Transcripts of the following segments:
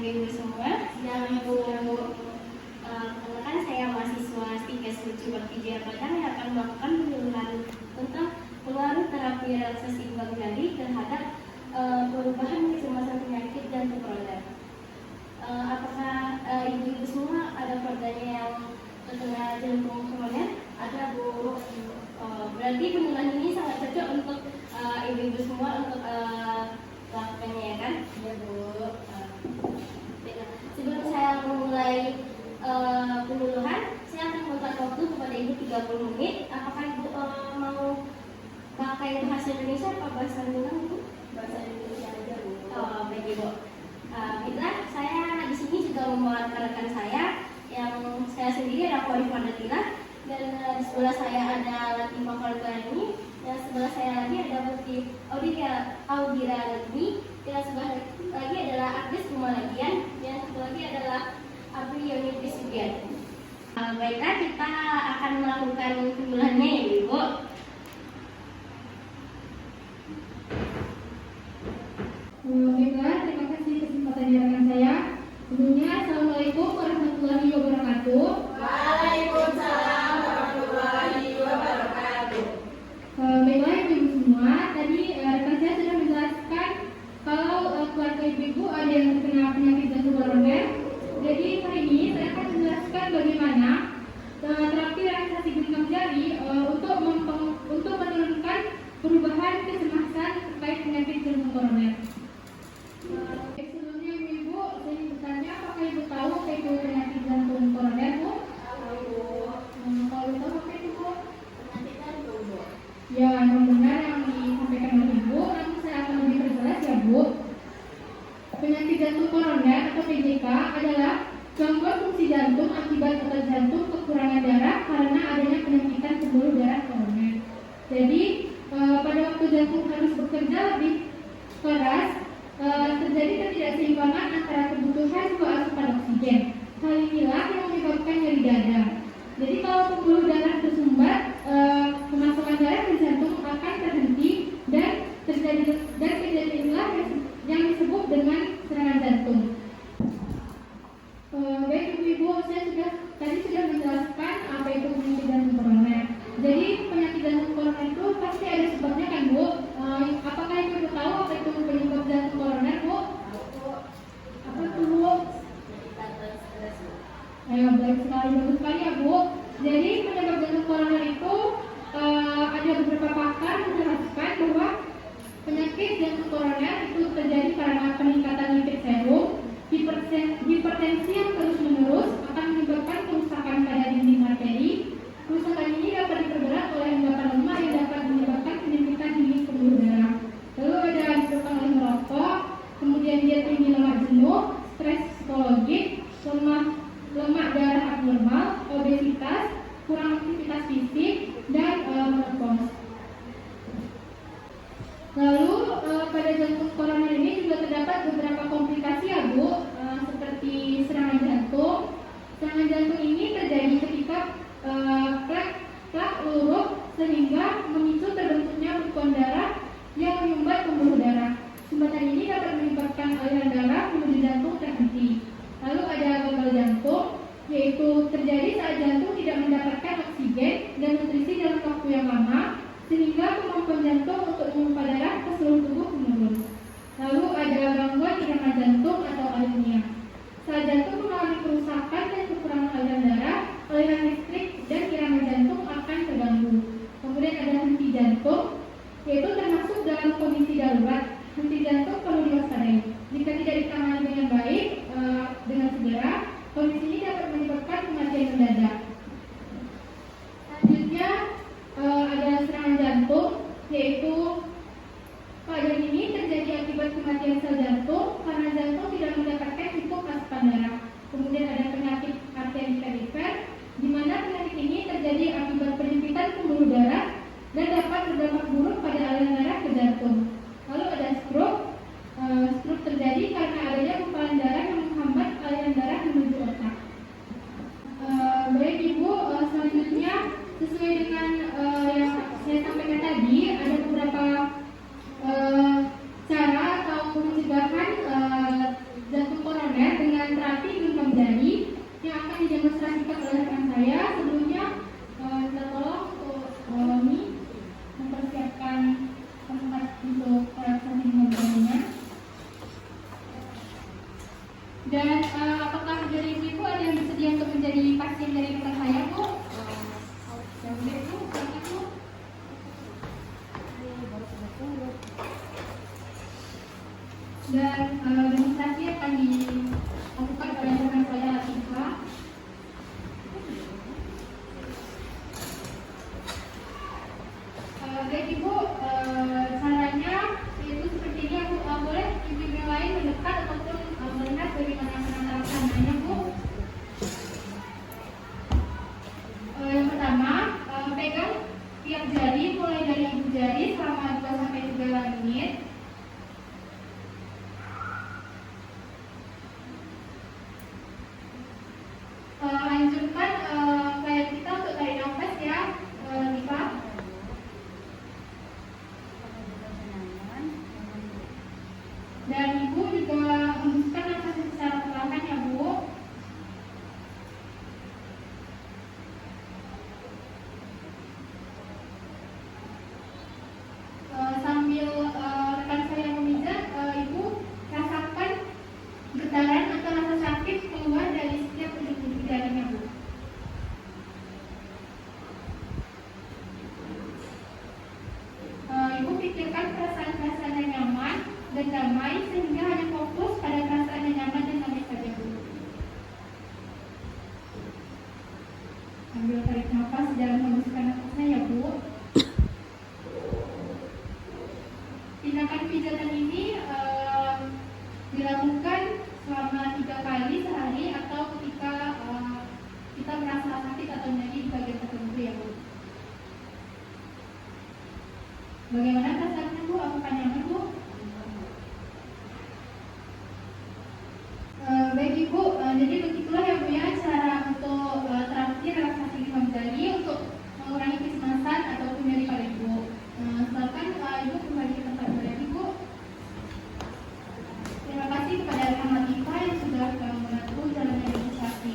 ibu-ibu semua yang perkenalkan saya mahasiswa Stikes Lucu Berpijak Padang yang akan melakukan penyuluhan tentang pengaruh terapi relaksasi ulang gali terhadap perubahan kecemasan penyakit jantung koroner. Apakah ibu-ibu semua ada keluarganya yang terkena jantung koroner? Ada, Bu. Berarti penyuluhan ini sangat cocok untuk ibu-ibu semua untuk lakukannya, ya kan? Ya, Bu. Sebelum saya memulai penyuluhan, saya akan minta waktu kepada Ibu 30 menit. Apakah Ibu mau pakai bahasa Indonesia atau bahasa Minang, Bu? Bahasa Indonesia aja, Bu. Baik, Ibu. Baiklah, saya di sini juga membawa rekan-rekan saya yang saya sendiri ada Kori Fadatilah, dan di sebelah saya ada Latifah Falgarani, dan sebelah saya lagi ada Putri Audira Ladmi, dan sebelah lagi adalah Agnes Kumalagian, dan satu lagi adalah Abri Yoni Prisugian. Baiklah, kita akan melakukan penyuluhannya, ya, Ibu. Baiklah, terima kasih kesempatannya rekan saya. Sebelumnya, Assalamualaikum warahmatullahi wabarakatuh. Waalaikumsalam warahmatullahi wabarakatuh. Baiklah, ibu semua, tadi rekan saya sudah menjelaskan kalau keluarga ibu ada yang terkena penyakit jantung koroner. Jadi hari ini saya akan menjelaskan bagaimana terapi relaksasi genggam jari untuk menurunkan perubahan kecemasan terkait penyakit jantung koroner. Sebelumnya ibu, saya ingin bertanya, apakah ibu tahu apa itu penyakit jantung koroner, Bu? Tahu. Kalau ibu tahu apa itu, Bu? Penyakit jantung, Bu. Ya, yang benar yang disampaikan oleh ibu, nanti saya akan lebih perjelas, ya, Bu. Penyakit jantung koroner atau PJK adalah gangguan fungsi jantung akibat otot jantung kekurangan darah karena adanya penyempitan pembuluh darah koroner. Jadi pada waktu jantung harus bekerja lebih keras, terjadi ketidakseimbangan antara kebutuhan dua asupan oksigen. Hal inilah yang menyebabkan nyeri dada. Jadi kalau pembuluh darah tersumbat, kemasukan darah ke jantung akan terhenti dan kejadian inilah yang disebut dengan serangan jantung. Baik ibu-ibu, saya tadi sudah menjelaskan apa itu penyakit jantung koroner. Jadi penyakit jantung koroner itu pasti ada sebabnya, kan, Bu? Apakah ibu tahu apa itu penyebab jantung koroner, Bu? Apa itu, Bu? Ayo, baik sekali, bagus sekali, ya, Bu. Jadi penyebab jantung koroner itu ada beberapa pakar menjelaskan bahwa penyakit jantung koroner itu terjadi karena peningkatan lipid serum, hipertensi yang terus-menerus akan menyebabkan kerusakan pada dinding arteri. Kerusakan ini dapat diperberat oleh endapan lemak yang dapat menyebabkan penyempitan dinding pembuluh darah. Lalu ada disebabkan oleh merokok, kemudian dia tinggi lemak jenuh, stres psikologis, lemak darah abnormal, obesitas, kurang aktivitas fisik, dan menopause. Lalu pada jantung koroner ini juga terdapat beberapa komplikasi, ya, Bu, seperti serangan jantung. Serangan jantung ini terjadi ketika plak luruh sehingga memicu terbentuknya bekuan darah yang menyumbat pembuluh darah. Sumbatan ini dapat menyebabkan aliran darah menuju jantung terhenti. Lalu ada gagal jantung, yaitu terjadi saat jantung tidak mendapatkan oksigen dan nutrisi dalam waktu yang lama, sehingga kemampuan jantung untuk memompa darah ke seluruh tubuh menurun. Dan demonstrasi akan dilakukan oleh rekan saya Latifah. Baik Ibu, caranya itu seperti ini. Aku boleh ibu-ibu yang lain mendekat ataupun melihat bagaimana penataannya Bu. Yang pertama, pegang tiap jari mulai dari ibu jari selama 2-3 menit. Lanjutkan kayak kita untuk tarik nafas ya, Latifah. Dan Ibu juga hembuskan nafas secara perlahan ya Bu. Sambil rekan saya memijat, Ibu rasakan getaran atau rasa sakit keluar dari setiap ujung-ujung jarinya Bu. Ibu pikirkan perasaan-perasaan yang nyaman dan damai sehingga hanya fokus pada perasaan yang nyaman dan damai saja Bu. Ambil tarik nafas dan hembuskan nafasnya ya Bu. Tindakan pijatan ini dilakukan selama 3 kali sehari atau ketika kita merasa sakit atau nyeri di bagian tertentu ya Bu. Bagaimana perasaannya Bu? Apakah nyaman Bu? Baik Ibu, jadi begitulah ya Bu ya cara untuk terapi relaksasi lima jari untuk mengurangi kecemasan ataupun nyeri pada Ibu. Silakan Ibu kembali ke tempat berdiri Bu. Terima kasih kepada rekan Latifah yang sudah membantu jalannya demonstrasi.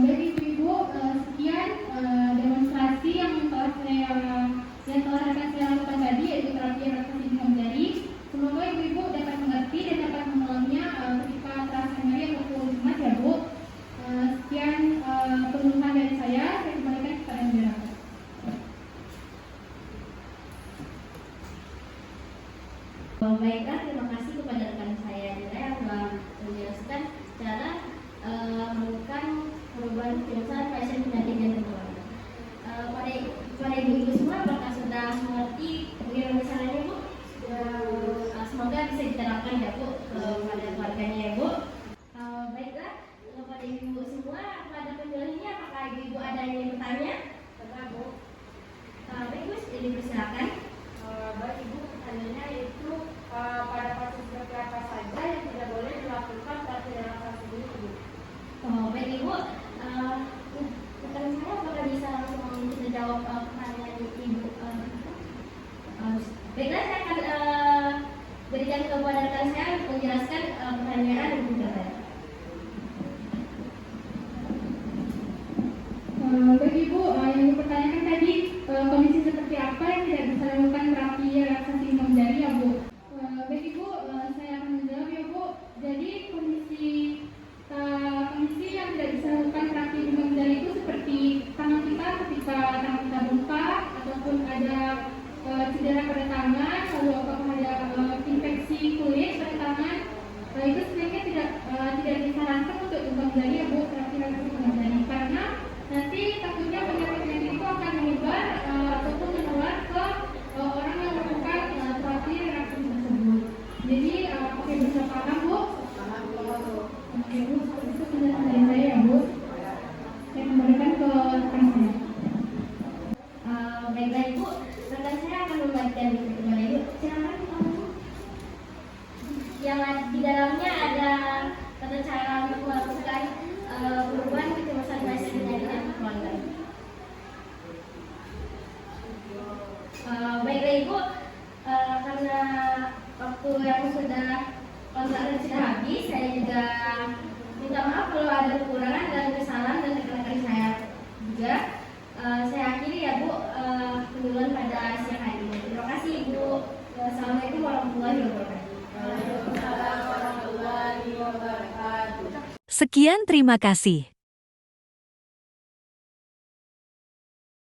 Baik Ibu-ibu, sekian demonstrasi yang telah rekan saya lakukan tadi, yaitu terapi relaksasi lima jari. Semoga Ibu-ibu dapat mengerti dan dapat menolongnya ketika terasa nyeri ataupun cemas ya Bu. Sekian penjelasan dari saya kembalikan kepada moderator. Baiklah, terima kasih kepada rekan saya Dira yang telah menjelaskan cara menekan perubahan kecemasan pasien penyakit jantung koroner. Pada ibu-ibu semua, apakah sudah mengerti bagaimana caranya Bu? Semoga bisa diterapkan ya Bu pada keluarganya ya Bu. Baiklah, kepada ibu-ibu semua, pada penjelasannya apakah ibu-ibu ada yang ingin bertanya? Benar Bu. Baik Bu, dipersilakan. Baik Ibu, pertanyaannya itu pada kasus seperti apa saja yang tidak boleh dilakukan terapi relaksasi ini Ibu? Baik Ibu, rekan saya apakah bisa langsung kita jawab pertanyaan Ibu? Baiklah, saya akan berikan kepada rekan saya untuk menjelaskan pertanyaan Ibu tadi. Baik Ibu, yang dipertanyakan tadi kondisi seperti apa yang tidak bisa dilakukan terapi relaksasi lima jari ya Bu? Baik Ibu, saya akan menjawab ya Bu. Jadi kondisi yang tidak bisa dilakukan terapi lima jari itu seperti tangan kita ketika tangan kita bengkak ataupun ada cedera pada tangan, lalu apakah ada infeksi kulit pada tangan, itu sebenarnya tidak disarankan untuk lima jari ya Bu, terapi relaksasi lima jari karena nanti takutnya penyakit itu akan menyebar ataupun menular ke orang yang melakukan terapi relaksasi tersebut. Jadi oke, bisa paham Bu? Paham Bu. Oke Bu, itu penjelasan dari saya ya Bu. Saya kembalikan ke rekan saya. Baiklah Ibu, rekan saya akan membagikan itu kepada Ibu. Silakan Bu. Yang di dalamnya ada tata cara untuk melakukan perubahan kecemasan pasien penyakit jantung koroner. Baiklah Ibu, karena waktu yang sudah habis, saya juga minta maaf kalau ada kekurangan dan kesalahan dan rekan-rekan saya juga. Saya akhiri ya Bu penjelasan pada siang hari ini. Terima kasih Ibu. Wassalamualaikum warahmatullahi wabarakatuh. Waalaikumsalam warahmatullahi wabarakatuh. Sekian, terima kasih.